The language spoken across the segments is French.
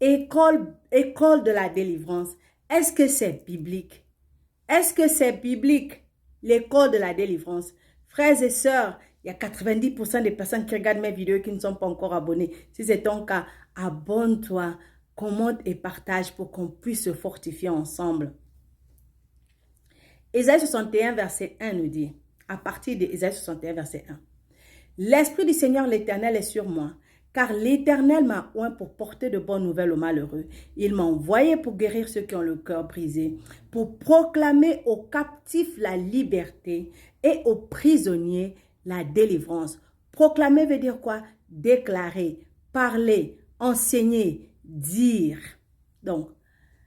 école de la délivrance. Est-ce que c'est biblique? Est-ce que c'est biblique, l'école de la délivrance? Frères et sœurs, il y a 90% des personnes qui regardent mes vidéos qui ne sont pas encore abonnées. Si c'est ton cas, abonne-toi, commente et partage pour qu'on puisse se fortifier ensemble. Ésaïe 61, verset 1 nous dit, à partir d'Ésaïe 61, verset 1, « L'Esprit du Seigneur l'Éternel est sur moi, car l'Éternel m'a oint pour porter de bonnes nouvelles aux malheureux. Il m'a envoyé pour guérir ceux qui ont le cœur brisé, pour proclamer aux captifs la liberté et aux prisonniers la délivrance. » Proclamer veut dire quoi? Déclarer, parler, enseigner, dire. Donc,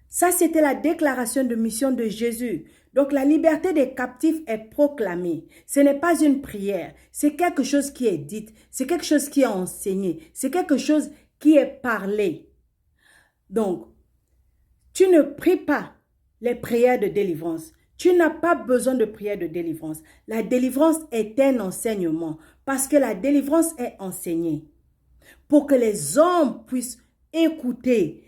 ça c'était la déclaration de mission de Jésus. Donc la liberté des captifs est proclamée. Ce n'est pas une prière, c'est quelque chose qui est dit, c'est quelque chose qui est enseigné, c'est quelque chose qui est parlé. Donc, tu ne pries pas les prières de délivrance. Tu n'as pas besoin de prière de délivrance. La délivrance est un enseignement parce que la délivrance est enseignée. Pour que les hommes puissent écouter.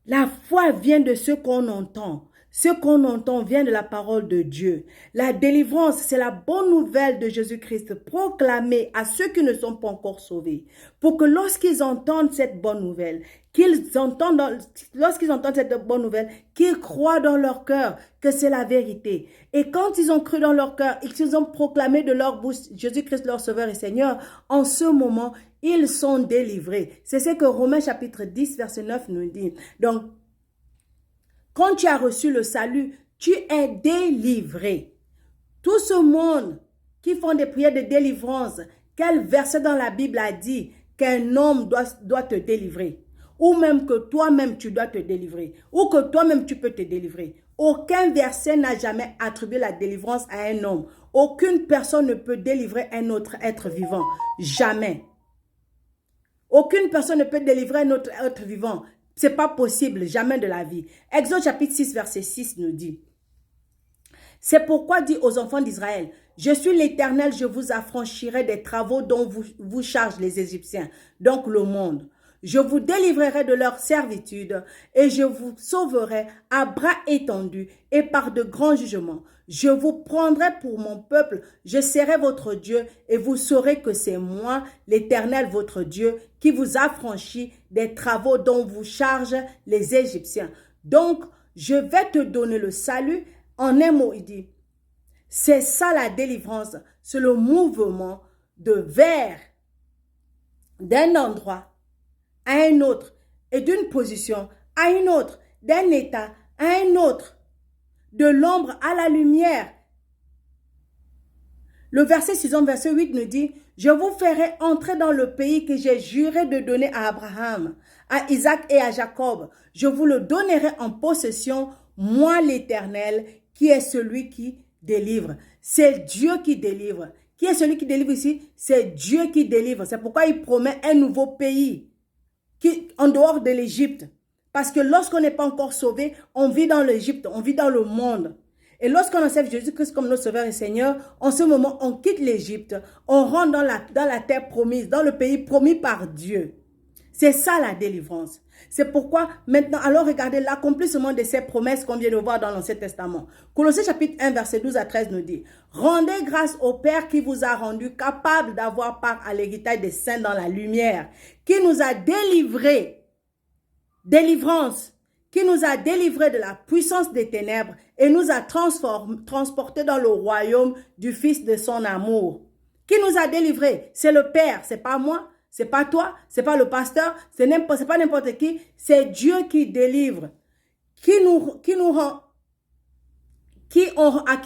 La foi vient de ce qu'on entend. Ce qu'on entend vient de la parole de Dieu. La délivrance, c'est la bonne nouvelle de Jésus-Christ proclamée à ceux qui ne sont pas encore sauvés. Pour que lorsqu'ils entendent cette bonne nouvelle, qu'ils croient dans leur cœur que c'est la vérité. Et quand ils ont cru dans leur cœur et qu'ils ont proclamé de leur bouche Jésus-Christ leur Sauveur et Seigneur, en ce moment, ils sont délivrés. C'est ce que Romains chapitre 10, verset 9 nous dit. Donc, quand tu as reçu le salut, tu es délivré. Tout ce monde qui font des prières de délivrance, quel verset dans la Bible a dit qu'un homme doit te délivrer? Ou même que toi-même tu dois te délivrer? Ou que toi-même tu peux te délivrer? Aucun verset n'a jamais attribué la délivrance à un homme. Aucune personne ne peut délivrer un autre être vivant. Jamais. Aucune personne ne peut délivrer un autre être vivant. Ce n'est pas possible, jamais de la vie. Exode chapitre 6, verset 6 nous dit. C'est pourquoi dit aux enfants d'Israël, je suis l'Éternel, je vous affranchirai des travaux dont vous chargent les Égyptiens, donc le monde. Je vous délivrerai de leur servitude et je vous sauverai à bras étendus et par de grands jugements. Je vous prendrai pour mon peuple, je serai votre Dieu et vous saurez que c'est moi, l'Éternel votre Dieu, qui vous affranchit des travaux dont vous chargent les Égyptiens. Donc, je vais te donner le salut. En un mot, il dit, c'est ça la délivrance, c'est le mouvement de vers d'un endroit à un autre et d'une position à une autre, d'un état à un autre, de l'ombre à la lumière. Le verset 6, verset 8 nous dit, je vous ferai entrer dans le pays que j'ai juré de donner à Abraham, à Isaac et à Jacob. Je vous le donnerai en possession, moi l'Éternel, qui est celui qui délivre. C'est Dieu qui délivre. Qui est celui qui délivre ici? C'est Dieu qui délivre. C'est pourquoi il promet un nouveau pays en dehors de l'Égypte. Parce que lorsqu'on n'est pas encore sauvé, on vit dans l'Égypte, on vit dans le monde. Et lorsqu'on accepte Jésus-Christ comme notre Sauveur et Seigneur, en ce moment, on quitte l'Égypte, on rentre dans la terre promise, dans le pays promis par Dieu. C'est ça la délivrance. C'est pourquoi maintenant, alors regardez l'accomplissement de ces promesses qu'on vient de voir dans l'Ancien Testament. Colossiens chapitre 1, verset 12 à 13 nous dit, « Rendez grâce au Père qui vous a rendu capable d'avoir part à l'héritage des saints dans la lumière, qui nous a délivrés, délivrance, qui nous a délivrés de la puissance des ténèbres et nous a transportés dans le royaume du Fils de son amour. » Qui nous a délivrés? C'est le Père, c'est pas moi. C'est pas toi, c'est pas le pasteur, c'est pas n'importe qui, c'est Dieu qui délivre, à qui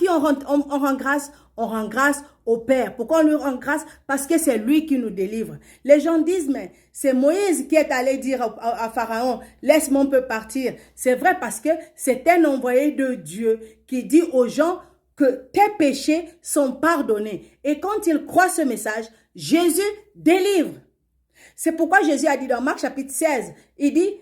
on rend grâce, on rend grâce au Père. Pourquoi on lui rend grâce? Parce que c'est lui qui nous délivre. Les gens disent, mais c'est Moïse qui est allé dire à Pharaon, laisse mon peuple partir. C'est vrai parce que c'est un envoyé de Dieu qui dit aux gens que tes péchés sont pardonnés. Et quand ils croient ce message, Jésus délivre. C'est pourquoi Jésus a dit dans Marc chapitre 16, il dit,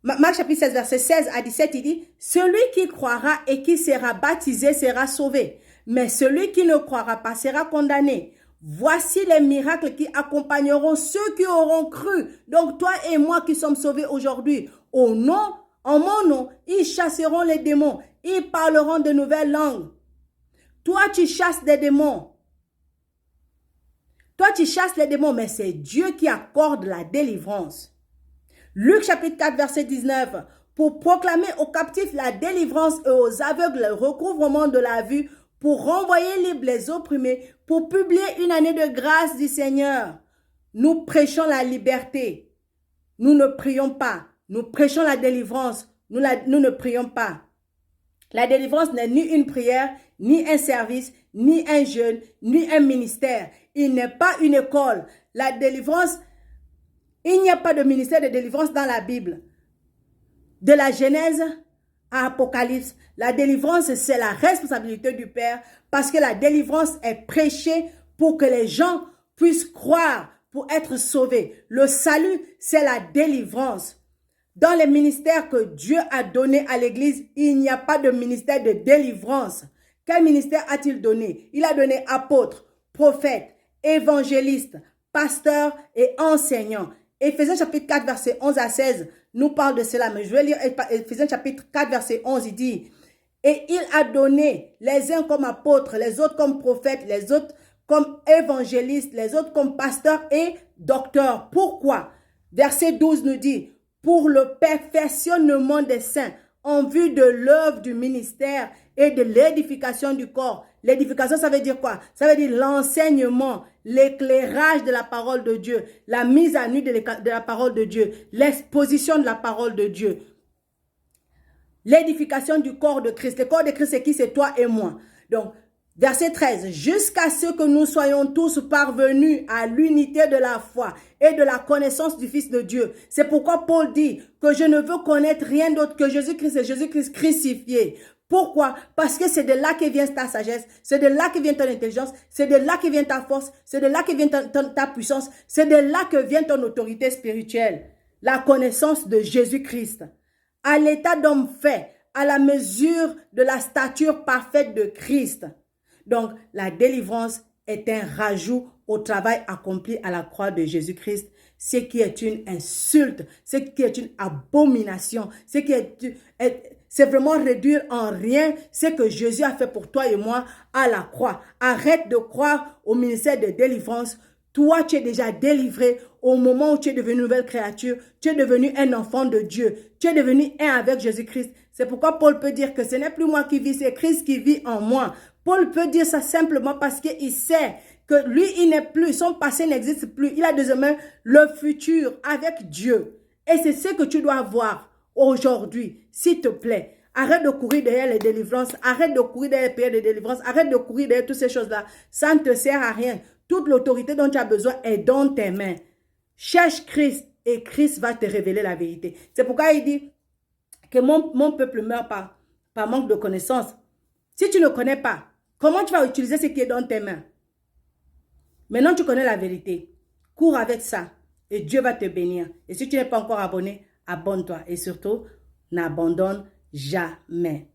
Marc chapitre 16, verset 16 à 17, il dit, « Celui qui croira et qui sera baptisé sera sauvé, mais celui qui ne croira pas sera condamné. Voici les miracles qui accompagneront ceux qui auront cru. Donc toi et moi qui sommes sauvés aujourd'hui, en mon nom, ils chasseront les démons. Ils parleront de nouvelles langues. Toi, tu chasses des démons. Toi, tu chasses les démons, mais c'est Dieu qui accorde la délivrance. Luc chapitre 4, verset 19. Pour proclamer aux captifs la délivrance et aux aveugles le recouvrement de la vue, pour renvoyer libres les opprimés, pour publier une année de grâce du Seigneur. Nous prêchons la liberté. Nous ne prions pas. Nous prêchons la délivrance. Nous ne prions pas. La délivrance n'est ni une prière, ni un service, ni un jeûne, ni un ministère. Il n'est pas une école. La délivrance, il n'y a pas de ministère de délivrance dans la Bible. De la Genèse à Apocalypse, la délivrance, c'est la responsabilité du Père parce que la délivrance est prêchée pour que les gens puissent croire, pour être sauvés. Le salut, c'est la délivrance. Dans les ministères que Dieu a donnés à l'Église, il n'y a pas de ministère de délivrance. Quel ministère a-t-il donné? Il a donné apôtres, prophètes, évangélistes, pasteurs et enseignants. Éphésiens chapitre 4, verset 11 à 16 nous parle de cela. Mais je vais lire Éphésiens chapitre 4, verset 11. Il dit, et il a donné les uns comme apôtres, les autres comme prophètes, les autres comme évangélistes, les autres comme pasteurs et docteurs. Pourquoi? Verset 12 nous dit, pour le perfectionnement des saints, en vue de l'œuvre du ministère et de l'édification du corps. L'édification, ça veut dire quoi? Ça veut dire l'enseignement, l'éclairage de la parole de Dieu, la mise à nu de la parole de Dieu, l'exposition de la parole de Dieu. L'édification du corps de Christ. Le corps de Christ, c'est qui? C'est toi et moi. Donc, verset 13, jusqu'à ce que nous soyons tous parvenus à l'unité de la foi et de la connaissance du Fils de Dieu. C'est pourquoi Paul dit que je ne veux connaître rien d'autre que Jésus-Christ et Jésus-Christ crucifié. Pourquoi? Parce que c'est de là que vient ta sagesse, c'est de là que vient ton intelligence, c'est de là que vient ta force, c'est de là que vient ta puissance, c'est de là que vient ton autorité spirituelle. La connaissance de Jésus-Christ. À l'état d'homme fait, à la mesure de la stature parfaite de Christ. Donc, la délivrance est un rajout au travail accompli à la croix de Jésus-Christ, ce qui est une insulte, ce qui est une abomination, c'est vraiment réduire en rien ce que Jésus a fait pour toi et moi à la croix. Arrête de croire au ministère de délivrance. Toi, tu es déjà délivré au moment où tu es devenu une nouvelle créature. Tu es devenu un enfant de Dieu. Tu es devenu un avec Jésus-Christ. C'est pourquoi Paul peut dire que ce n'est plus moi qui vis, c'est Christ qui vit en moi. Paul peut dire ça simplement parce qu'il sait que lui, il n'est plus, son passé n'existe plus. Il a désormais le futur avec Dieu. Et c'est ce que tu dois voir aujourd'hui, s'il te plaît. Arrête de courir derrière les délivrances, arrête de courir derrière les prières de délivrance, arrête de courir derrière toutes ces choses-là. Ça ne te sert à rien. Toute l'autorité dont tu as besoin est dans tes mains. Cherche Christ et Christ va te révéler la vérité. C'est pourquoi il dit que mon peuple meurt par manque de connaissance. Si tu ne connais pas, comment tu vas utiliser ce qui est dans tes mains? Maintenant, tu connais la vérité. Cours avec ça et Dieu va te bénir. Et si tu n'es pas encore abonné, abonne-toi. Et surtout, n'abandonne jamais.